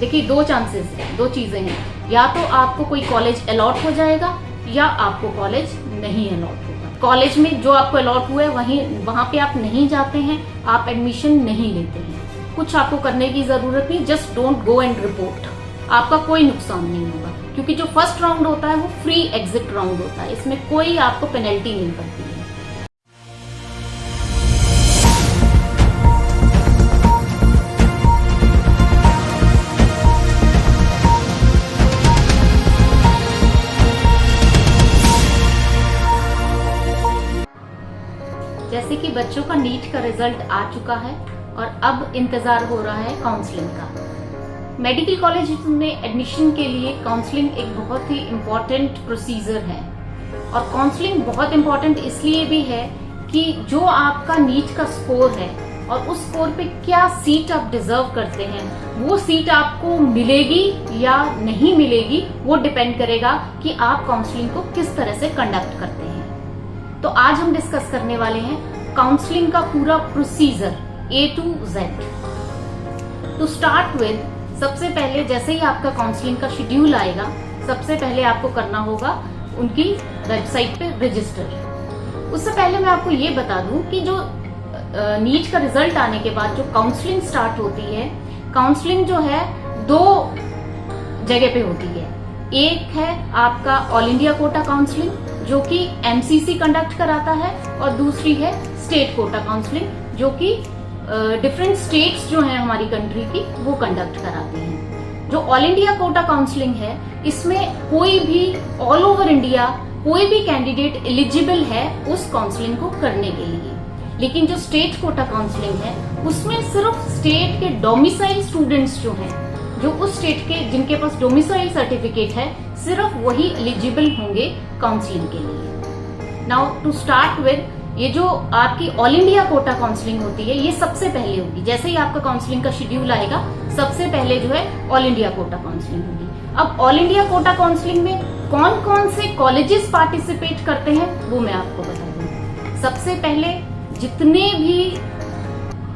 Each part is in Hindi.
देखिए दो चांसेस हैं, दो चीजें हैं, या तो आपको कोई कॉलेज अलॉट हो जाएगा या आपको कॉलेज नहीं अलॉट होगा। कॉलेज में जो आपको अलॉट हुआ है वहां पे आप नहीं जाते हैं, आप एडमिशन नहीं लेते हैं, कुछ आपको करने की जरूरत नहीं, just don't go and report, आपका कोई नुकसान नहीं होगा, क्योंकि जो फर्स्ट राउंड होता है वो फ्री एग्जिट राउंड होता है, इसमें कोई आपको पेनल्टी नहीं पड़ती है। जैसे कि बच्चों का नीट का रिजल्ट आ चुका है और अब इंतजार हो रहा है काउंसलिंग का। मेडिकल कॉलेज में एडमिशन के लिए काउंसलिंग एक बहुत ही इम्पोर्टेंट प्रोसीजर है, और काउंसलिंग बहुत इम्पोर्टेंट इसलिए भी है कि जो आपका नीट का स्कोर है और उस स्कोर पे क्या सीट आप डिजर्व करते हैं, वो सीट आपको मिलेगी या नहीं मिलेगी, वो डिपेंड करेगा कि आप काउंसलिंग को किस तरह से कंडक्ट करते हैं। तो आज हम डिस्कस करने वाले हैं काउंसलिंग का पूरा procedure A to Z। To start with, सबसे पहले जैसे ही आपका काउंसलिंग का शेड्यूल आएगा, सबसे पहले आपको करना होगा उनकी वेबसाइट पे रजिस्टर। उससे पहले मैं आपको ये बता दूं कि जो नीट का रिजल्ट आने के बाद जो काउंसलिंग स्टार्ट होती है, काउंसलिंग जो है दो जगह पे होती है। एक है आपका ऑल इंडिया कोटा काउंसलिंग जो कि MCC कंडक्ट कराता है, और दूसरी है स्टेट कोटा काउंसलिंग जो कि डिफरेंट स्टेट्स जो हैं हमारी कंट्री की वो कंडक्ट कराते हैं। जो ऑल इंडिया कोटा काउंसलिंग है, इसमें कोई भी ऑल ओवर इंडिया कोई भी कैंडिडेट एलिजिबल है उस काउंसलिंग को करने के लिए। लेकिन जो स्टेट कोटा काउंसलिंग है उसमें सिर्फ स्टेट के डोमिसाइल स्टूडेंट्स जो हैं, जो उस स्टेट के जिनके पास डोमिसाइल सर्टिफिकेट है, सिर्फ वही एलिजिबल होंगे काउंसलिंग के लिए। नाउ टू स्टार्ट विद, ये जो आपकी ऑल इंडिया कोटा काउंसलिंग होती है ये सबसे पहले होगी। जैसे ही आपका काउंसलिंग का शेड्यूल आएगा, सबसे पहले जो है ऑल इंडिया कोटा काउंसलिंग होगी। अब ऑल इंडिया कोटा काउंसलिंग में कौन कौन से कॉलेजेस पार्टिसिपेट करते हैं वो मैं आपको बता दूं। सबसे पहले जितने भी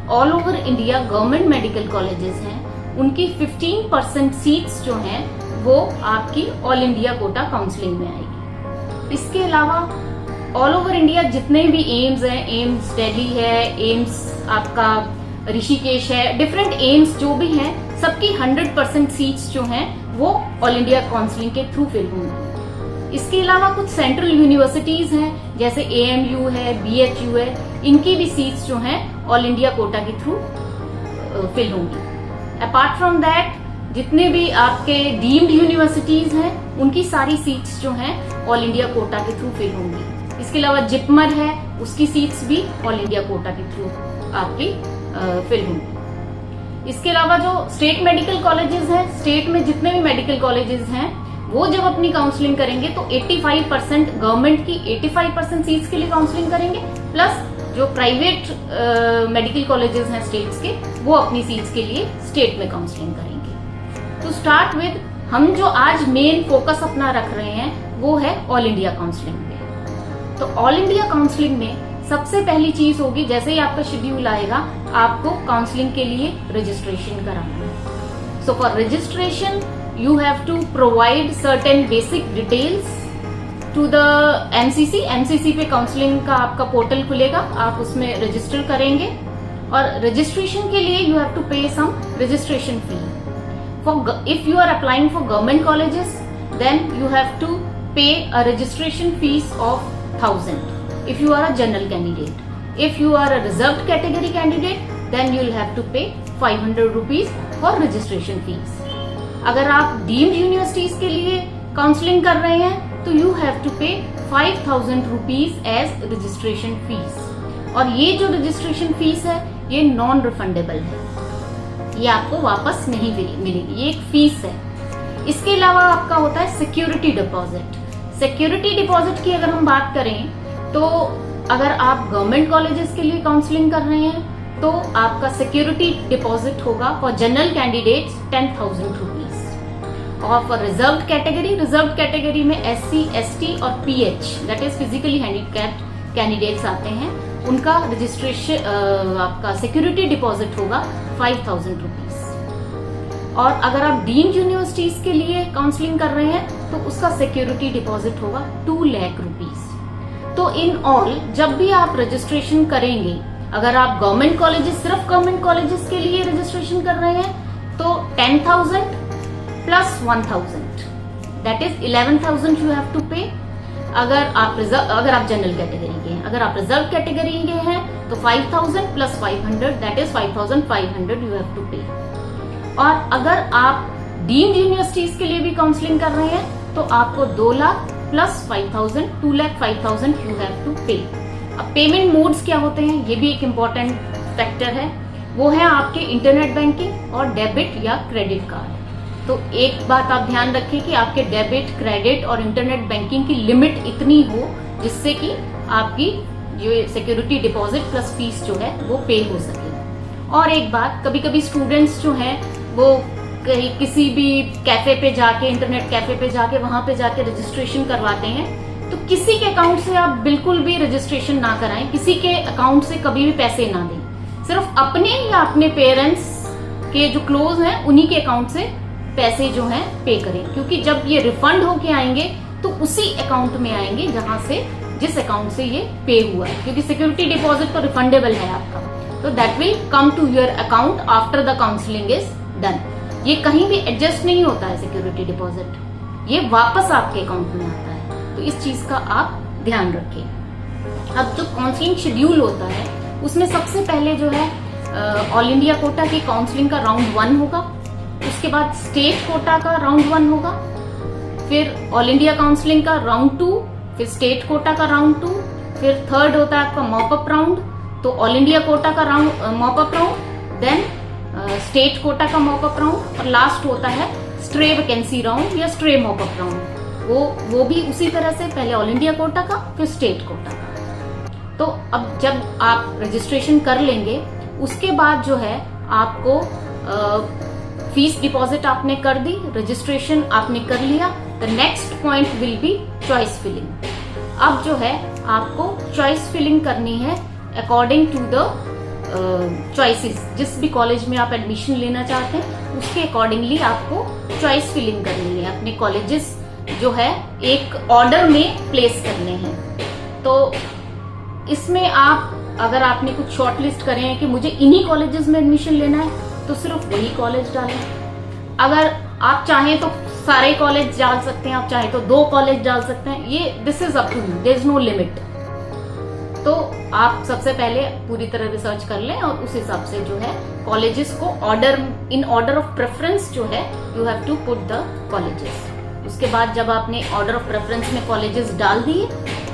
all over India government medical colleges हैं, उनकी 15% सीट्स जो हैं वो आपकी ऑल इंडिया कोटा काउंसलिंग में आएगी। इसके अलावा ऑल ओवर इंडिया जितने भी एम्स हैं, एम्स दिल्ली है, एम्स आपका ऋषिकेश है, डिफरेंट एम्स जो भी हैं, सबकी 100% सीट्स जो हैं वो ऑल इंडिया काउंसलिंग के थ्रू फिल होंगी। इसके अलावा कुछ सेंट्रल यूनिवर्सिटीज हैं जैसे AMU है, BHU है, इनकी भी सीट्स जो हैं ऑल इंडिया कोटा के थ्रू फिल होंगी। अपार्ट फ्रॉम दैट जितने भी आपके डीम्ड यूनिवर्सिटीज हैं उनकी सारी सीट्स जो हैं ऑल इंडिया कोटा के थ्रू फिल होंगी। इसके अलावा जिपमर है, उसकी सीट्स भी ऑल इंडिया कोटा के थ्रू आपकी फिल होंगी। इसके अलावा जो स्टेट मेडिकल कॉलेजेस हैं, स्टेट में जितने भी मेडिकल कॉलेजेस हैं वो जब अपनी काउंसलिंग करेंगे तो 85% गवर्नमेंट की 85% सीट्स के लिए काउंसलिंग करेंगे, प्लस जो प्राइवेट मेडिकल कॉलेजेस हैं स्टेट्स के, वो अपनी सीट्स के लिए स्टेट में काउंसलिंग करेंगे। टू स्टार्ट विद, हम जो आज मेन फोकस अपना रख रहे हैं वो है ऑल इंडिया काउंसलिंग पे। तो ऑल इंडिया काउंसलिंग में सबसे पहली चीज होगी, जैसे ही आपका शेड्यूल आएगा, आपको काउंसलिंग के लिए रजिस्ट्रेशन कराना है। So for registration you have to provide certain basic details to the MCC। MCC पे काउंसलिंग का आपका पोर्टल खुलेगा, आप उसमें रजिस्टर करेंगे, और रजिस्ट्रेशन के लिए you have to pay some registration fee. If you are applying for government colleges, then you have to pay a registration fees of 1000 if you are a general candidate. If you are a reserved category candidate, then you will have to pay 500 rupees for registration fees. अगर आप डीम्ड यूनिवर्सिटीज के लिए काउंसलिंग कर रहे हैं तो you have to pay 5000 rupees as registration fees. और ये जो registration fees है ये नॉन रिफंडेबल है, ये आपको वापस नहीं मिलेगी, ये एक फीस है। इसके अलावा आपका होता है सिक्योरिटी डिपॉजिट। सिक्योरिटी डिपॉजिट की अगर हम बात करें तो अगर आप गवर्नमेंट कॉलेजेस के लिए काउंसलिंग कर रहे हैं तो आपका सिक्योरिटी डिपॉजिट होगा फॉर जनरल कैंडिडेट्स 10,000 रुपीज, और फॉर रिजर्व्ड कैटेगरी में SC, ST और PH that is physically handicapped candidates आते हैं, उनका रजिस्ट्रेशन आपका सिक्योरिटी डिपॉजिट होगा 5,000 रुपीज। और अगर आप डीम्ड यूनिवर्सिटीज के लिए काउंसलिंग कर रहे हैं तो उसका सिक्योरिटी डिपॉजिट होगा 2 लाख रुपीज। तो इन ऑल जब भी आप रजिस्ट्रेशन करेंगे, अगर आप गवर्नमेंट कॉलेजेस, सिर्फ गवर्नमेंट कॉलेजेस के लिए रजिस्ट्रेशन कर रहे हैं तो 10,000 plus 1,000 that is 11,000 you have to pay. अगर आप जनरल कैटेगरी के हैं, अगर आप रिजर्व कैटेगरी के हैं तो 5,000 plus 500 that is 5,500 you have to pay. और अगर आप डीम्ड यूनिवर्सिटीज के लिए भी काउंसलिंग कर रहे हैं तो आपको 2 lakh plus 5,000 2,05,000 you have to pay. अब पेमेंट मोड्स क्या होते हैं, ये भी एक इम्पॉर्टेंट फैक्टर है। वो है आपके इंटरनेट बैंकिंग और डेबिट या क्रेडिट कार्ड। तो एक बात आप ध्यान रखें कि आपके डेबिट, क्रेडिट और इंटरनेट बैंकिंग की लिमिट इतनी हो जिससे कि आपकी जो सिक्योरिटी डिपॉजिट प्लस फीस जो है वो पे हो सके। और एक बात, कभी कभी स्टूडेंट्स जो हैं वो कहीं किसी भी कैफे पे जाके, इंटरनेट कैफे पे जाके, वहां पे जाके रजिस्ट्रेशन करवाते हैं। तो किसी के अकाउंट से आप बिल्कुल भी रजिस्ट्रेशन ना कराएं, किसी के अकाउंट से कभी भी पैसे ना दें। सिर्फ अपने या अपने पेरेंट्स के जो क्लोज हैं उन्हीं के अकाउंट से पैसे जो हैं पे करें, क्योंकि जब ये रिफंड होके आएंगे तो उसी अकाउंट में आएंगे जहां से, जिस अकाउंट से ये पे हुआ है, क्योंकि सिक्योरिटी डिपॉजिट तो रिफंडेबल है आपका। तो that will come to your account after the counselling is done. ये कहीं भी एडजस्ट नहीं होता है सिक्योरिटी डिपॉजिट, ये वापस आपके अकाउंट में आता है। तो इस चीज का आप ध्यान रखें। अब जो काउंसलिंग शेड्यूल होता है उसमें सबसे पहले जो है ऑल इंडिया कोटा की काउंसलिंग का राउंड 1 होगा, उसके बाद स्टेट कोटा का राउंड 1 होगा, फिर ऑल इंडिया काउंसलिंग का राउंड 2, फिर स्टेट कोटा का राउंड 2, फिर थर्ड होता है आपका मॉपअप राउंड। तो ऑल इंडिया कोटा का round mop up round, then state quota का मॉपअप राउंड, और लास्ट होता है स्ट्रे वैकेंसी राउंड या स्ट्रे मॉपअप राउंड। वो भी उसी तरह से, पहले ऑल इंडिया कोटा का फिर स्टेट कोटा का। तो अब जब आप रजिस्ट्रेशन कर लेंगे उसके बाद जो है आपको फीस डिपॉजिट आपने कर दी, रजिस्ट्रेशन आपने कर लिया, the next point will be choice filling. अब जो है आपको चॉइस फिलिंग करनी है अकॉर्डिंग टू द चॉइसेस। जिस भी कॉलेज में आप एडमिशन लेना चाहते हैं उसके अकॉर्डिंगली आपको चॉइस फिलिंग करनी है। अपने कॉलेजेस जो है एक ऑर्डर में प्लेस करने हैं। तो इसमें आप, अगर आपने कुछ शॉर्ट लिस्ट करे हैं कि मुझे इन्हीं कॉलेजेस में एडमिशन लेना है तो सिर्फ वही कॉलेज डालें। अगर आप चाहें तो सारे कॉलेज डाल सकते हैं, आप चाहें तो 2 कॉलेज डाल सकते हैं, ये this is up to you, there is no limit. तो आप सबसे पहले पूरी तरह रिसर्च कर लें और उस हिसाब से जो है कॉलेजेस को order, in order of preference जो है you have to put the colleges. उसके बाद जब आपने ऑर्डर ऑफ प्रेफरेंस में कॉलेजेस डाल दिए,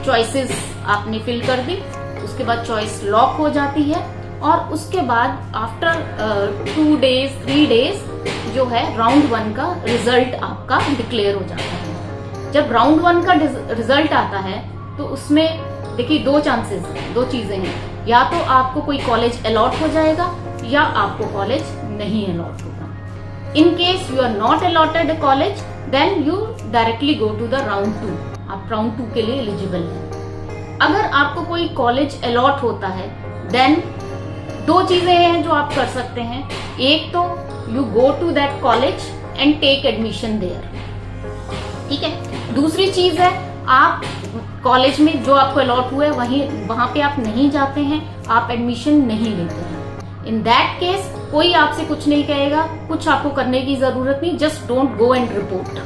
चॉइसेस आपने फिल कर दी, उसके बाद चॉइस लॉक हो जाती है। और उसके बाद आफ्टर 2 डेज 3 डेज जो है राउंड 1 का रिजल्ट आपका डिक्लेयर हो जाता है। जब राउंड 1 का रिजल्ट आता है तो उसमें देखिए 2 चांसेस, 2 चीजें हैं, या तो आपको कोई कॉलेज अलॉट हो जाएगा या आपको कॉलेज नहीं अलॉट होगा। In case you are not allotted a college then you directly go to the round 2, आप राउंड 2 के लिए एलिजिबल हैं। अगर आपको कोई कॉलेज अलॉट होता है देन 2 चीजें हैं जो आप कर सकते हैं। एक तो you go to that college and take admission there, ठीक है। दूसरी चीज है आप कॉलेज में जो आपको अलॉट हुआ है वहां पे आप नहीं जाते हैं, आप एडमिशन नहीं लेते हैं। इन दैट केस कोई आपसे कुछ नहीं कहेगा, कुछ आपको करने की जरूरत नहीं, just don't go and report,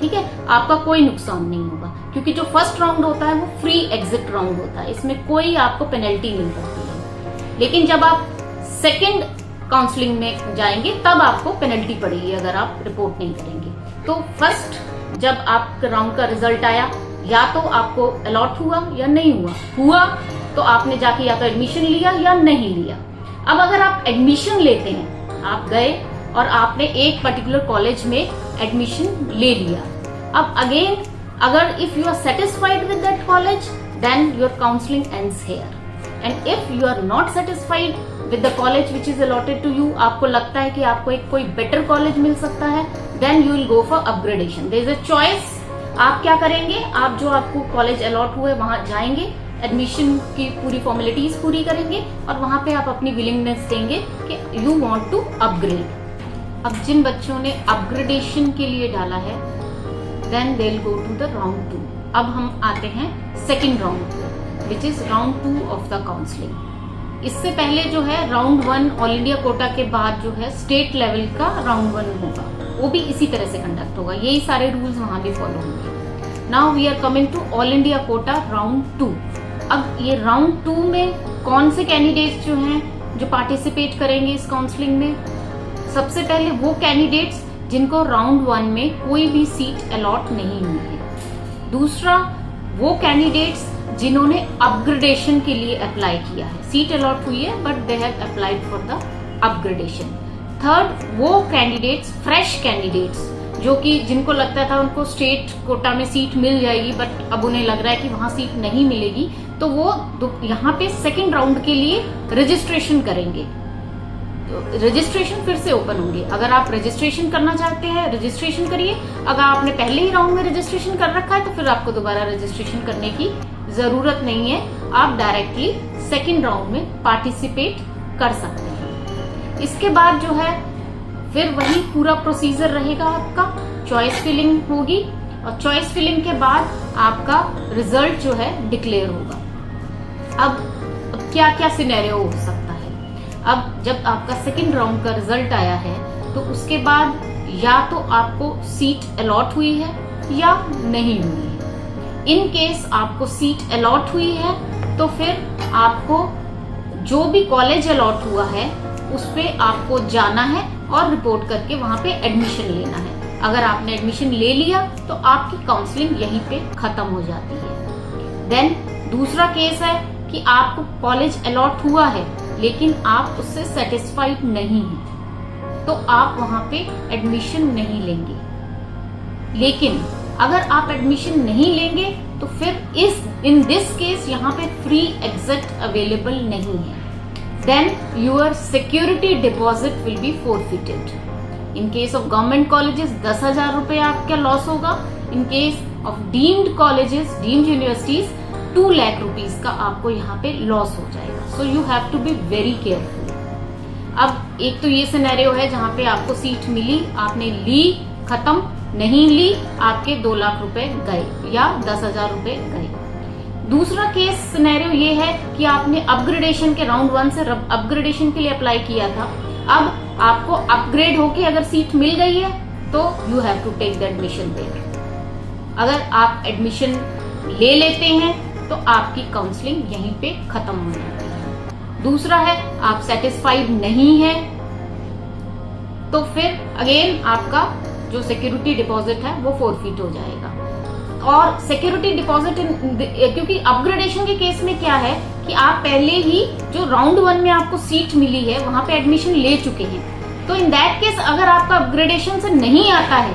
ठीक है। आपका कोई नुकसान नहीं होगा क्योंकि जो फर्स्ट राउंड होता है वो फ्री एग्जिट राउंड होता है, इसमें कोई आपको पेनल्टी नहीं पड़ती है। लेकिन जब आप सेकेंड काउंसलिंग में जाएंगे तब आपको पेनल्टी पड़ेगी अगर आप रिपोर्ट नहीं करेंगे। तो फर्स्ट जब आपका राउंड का रिजल्ट आया, या तो आपको अलॉट हुआ या नहीं हुआ तो आपने जाके या तो एडमिशन लिया या नहीं लिया। अब अगर आप एडमिशन लेते हैं, आप गए और आपने एक पर्टिकुलर कॉलेज में एडमिशन ले लिया, अब अगेन अगर if you are satisfied with that college then your counselling ends here, and if you are not satisfied with the college which is allotted to you, आपको लगता है कि आपको एक कोई बेटर कॉलेज मिल सकता है, then you will go for upgradation. There is a choice. आप क्या करेंगे, आप जो आपको कॉलेज अलॉट हुए वहां जाएंगे, एडमिशन की पूरी फॉर्मेलिटीज पूरी करेंगे और वहां पे आप अपनी विलिंगनेस देंगे कि यू वांट टू अपग्रेड। अब जिन बच्चों ने अपग्रेडेशन के लिए डाला है, then they will go to the round 2। अब हम आते हैं second round, which is round 2 of the counselling. इससे पहले जो है राउंड 1 ऑल इंडिया कोटा के बाद जो है स्टेट लेवल का राउंड 1 होगा, वो भी इसी तरह से कंडक्ट होगा, यही सारे रूल्स वहां भी फॉलो होंगे। Now we are coming to all India quota round 2। अब ये राउंड 2 में कौन से कैंडिडेट्स जो हैं जो पार्टिसिपेट करेंगे इस काउंसलिंग में? सबसे पहले वो कैंडिडेट्स जिनको राउंड 1 में कोई भी सीट अलॉट नहीं हुई है। दूसरा, वो कैंडिडेट्स जिन्होंने अपग्रेडेशन के लिए अप्लाई किया है, सीट अलॉट हुई है but they have applied for the upgradation. Third, वो कैंडिडेट्स, फ्रेश कैंडिडेट्स जो कि जिनको लगता था उनको स्टेट कोटा में सीट मिल जाएगी बट अब उन्हें लग रहा है कि वहां सीट नहीं मिलेगी, तो वो यहाँ पे सेकेंड राउंड के लिए रजिस्ट्रेशन करेंगे। रजिस्ट्रेशन फिर से ओपन होंगे। अगर आप रजिस्ट्रेशन करना चाहते हैं, रजिस्ट्रेशन करिए। अगर आपने पहले ही राउंड में रजिस्ट्रेशन कर रखा है तो फिर आपको दोबारा रजिस्ट्रेशन करने की जरूरत नहीं है, आप डायरेक्टली सेकेंड राउंड में पार्टिसिपेट कर सकते हैं। इसके बाद जो है फिर वही पूरा प्रोसीजर रहेगा, आपका चॉइस फिलिंग होगी और चॉइस फिलिंग के बाद आपका रिजल्ट जो है डिक्लेयर होगा। अब क्या क्या सिनेरियो हो सकता है? अब जब आपका सेकेंड राउंड का रिजल्ट आया है तो उसके बाद या तो आपको सीट अलॉट हुई है या नहीं हुई है। इन केस आपको सीट अलॉट हुई है तो फिर आपको जो भी कॉलेज अलॉट हुआ है उस पे आपको जाना है और रिपोर्ट करके वहां पे एडमिशन लेना है। अगर आपने एडमिशन ले लिया तो आपकी काउंसलिंग यहीं पे खत्म हो जाती है। देन दूसरा केस है कि आपको कॉलेज अलॉट हुआ है लेकिन आप उससे सेटिस्फाइड नहीं हैं, तो आप वहां पे एडमिशन नहीं लेंगे। लेकिन अगर आप एडमिशन नहीं लेंगे तो फिर इन दिस केस यहाँ पे फ्री एग्जिट अवेलेबल नहीं है। Then your security deposit will be forfeited. In case of government colleges 10,000 रुपए आपका लॉस होगा। In case of deemed colleges, deemed universities 2 lakh rupees का आपको यहाँ पे लॉस हो जाएगा। So you have to be very careful. अब एक तो ये सिनेरियो है जहाँ पे आपको सीट मिली, आपने ली, खत्म, नहीं ली, आपके 2 लाख रुपए गए या 10,000 रुपए गए। दूसरा केस सिनेरियो ये है कि आपने अपग्रेडेशन के राउंड 1 से अपग्रेडेशन के लिए अप्लाई किया था, अब आपको अपग्रेड होके अगर सीट मिल गई है तो you have to take the admission there. अगर आप एडमिशन ले लेते हैं तो आपकी काउंसलिंग यहीं पे खत्म हो जाती है। दूसरा है आप सेटिस्फाइड नहीं है तो फिर अगेन आपका जो सिक्योरिटी डिपॉजिट है वो फोरफिट हो जाएगा। और सिक्योरिटी डिपॉजिट क्योंकि अपग्रेडेशन के केस में क्या है कि आप पहले ही जो राउंड 1 में आपको सीट मिली है वहां पे एडमिशन ले चुके हैं, तो इन दैट केस अगर आपका अपग्रेडेशन से नहीं आता है,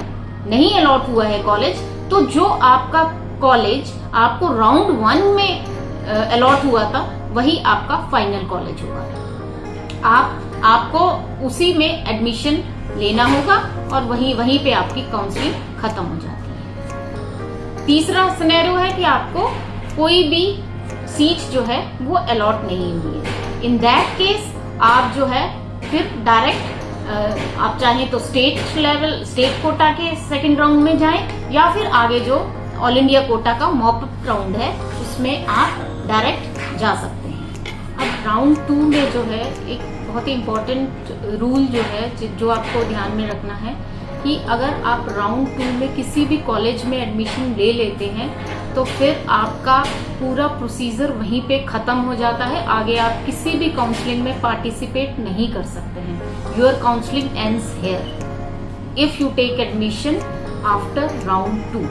नहीं अलॉट हुआ है कॉलेज, तो जो आपका कॉलेज आपको राउंड 1 में अलॉट हुआ था वही आपका फाइनल कॉलेज होगा। आपको उसी में एडमिशन लेना होगा और वहीं पे आपकी काउंसलिंग खत्म हो जाती है। तीसरा सिनेरियो है कि आपको कोई भी सीट जो है वो अलॉट नहीं हुई है। इन दैट केस आप जो है फिर डायरेक्ट आप चाहें तो स्टेट कोटा के सेकंड राउंड में जाएं या फिर आगे जो ऑल इंडिया कोटा का मॉप अप राउंड है उसमें आप डायरेक्ट जा सकते हैं। अब राउंड 2 में जो है एक बहुत ही इम्पोर्टेंट रूल जो है जो आपको ध्यान में रखना है कि अगर आप राउंड 2 में किसी भी कॉलेज में एडमिशन ले लेते हैं तो फिर आपका पूरा प्रोसीजर वहीं पे खत्म हो जाता है। आगे आप किसी भी काउंसलिंग में पार्टिसिपेट नहीं कर सकते हैं। Your counselling ends here if you take admission after round 2।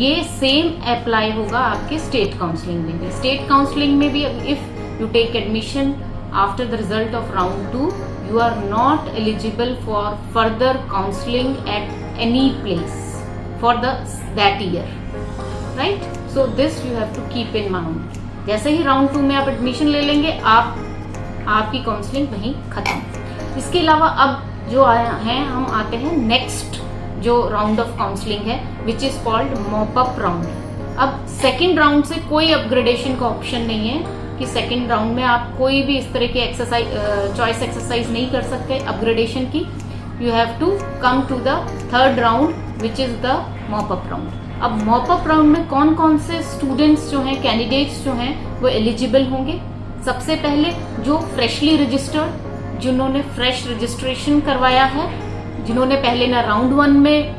ये सेम अप्लाई होगा आपके स्टेट काउंसलिंग में भी। स्टेट काउंसलिंग में भी if you take admission after the result of round 2 you are not eligible for further counseling at any place for that year, right? So this you have to keep in mind. जैसे ही राउंड 2 में आप एडमिशन ले लेंगे आपकी काउंसलिंग वहीं खत्म। इसके अलावा अब जो आया है हम आते हैं नेक्स्ट जो राउंड ऑफ काउंसलिंग है which is called mop up round. अब सेकेंड राउंड से कोई अपग्रेडेशन का ऑप्शन नहीं है कि सेकेंड राउंड में आप कोई भी इस तरह की एक्सरसाइज चॉइस एक्सरसाइज नहीं कर सकते अपग्रेडेशन की। you have to come to the third round, which is the mop-up round. अब mop-up round में कौन कौन से स्टूडेंट्स जो हैं, कैंडिडेट्स जो हैं, वो एलिजिबल होंगे। सबसे पहले जो फ्रेशली रजिस्टर्ड, जिन्होंने फ्रेश रजिस्ट्रेशन करवाया है, जिन्होंने पहले ना राउंड 1 में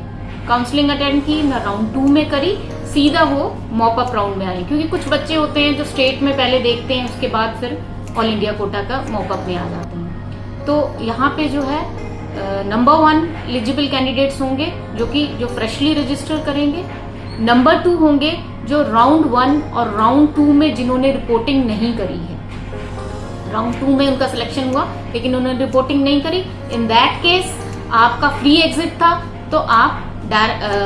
काउंसलिंग अटेंड की ना राउंड 2 में करी, सीधा वो मॉपअप राउंड में आए। क्योंकि कुछ बच्चे होते हैं जो स्टेट में पहले देखते हैं, उसके बाद फिर ऑल इंडिया कोटा का मॉपअप में आ जाते हैं। तो यहाँ पे जो है नंबर 1 एलिजिबल कैंडिडेट्स होंगे जो फ्रेशली रजिस्टर करेंगे। नंबर 2 होंगे जो राउंड 1 और राउंड 2 में जिन्होंने रिपोर्टिंग नहीं करी है। राउंड 2 में उनका सिलेक्शन हुआ लेकिन उन्होंने रिपोर्टिंग नहीं करी। इन दैट केस आपका फ्री एग्जिट था, तो आप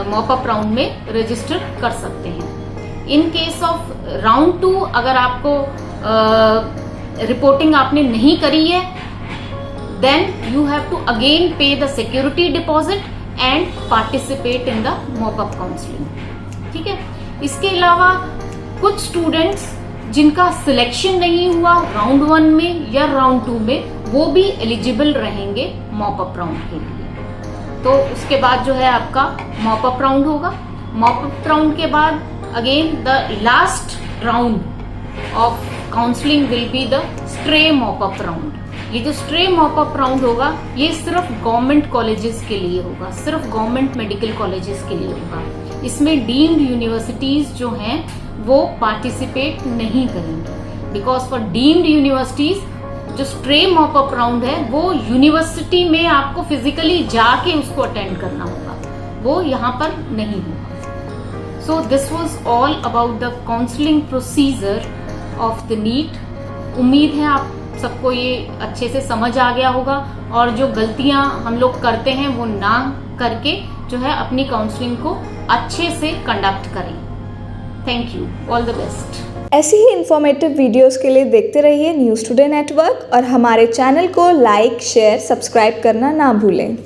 मॉपअप राउंड में रजिस्टर कर सकते हैं। इन केस ऑफ राउंड 2 अगर आपको रिपोर्टिंग आपने नहीं करी है, then you have to again pay the security deposit and participate in the mop up counselling. ठीक है। इसके अलावा कुछ स्टूडेंट्स जिनका सिलेक्शन नहीं हुआ राउंड 1 में या राउंड 2 में, वो भी एलिजिबल रहेंगे मॉपअप राउंड के लिए। तो उसके बाद जो है आपका मॉपअप राउंड होगा। मॉपअप राउंड के बाद again the last round of counselling will be the stray mop up round. ये जो स्ट्रे मॉपअप राउंड होगा, ये सिर्फ गवर्नमेंट कॉलेजेस के लिए होगा, सिर्फ गवर्नमेंट मेडिकल कॉलेजेस के लिए होगा। इसमें डीम्ड यूनिवर्सिटीज जो हैं वो पार्टिसिपेट नहीं करेंगी, बिकॉज फॉर डीम्ड यूनिवर्सिटीज जो स्ट्रे मॉपअप राउंड है वो यूनिवर्सिटी में आपको फिजिकली जाके उसको अटेंड करना होगा, वो यहाँ पर नहीं होगा। So this was all about the counselling procedure of the NEET. उम्मीद है आप सबको ये अच्छे से समझ आ गया होगा, और जो गलतियां हम लोग करते हैं वो ना करके जो है अपनी काउंसलिंग को अच्छे से कंडक्ट करें। Thank you, all the best. ऐसी ही इन्फॉर्मेटिव वीडियोस के लिए देखते रहिए न्यूज़ टुडे नेटवर्क, और हमारे चैनल को लाइक, शेयर, सब्सक्राइब करना ना भूलें।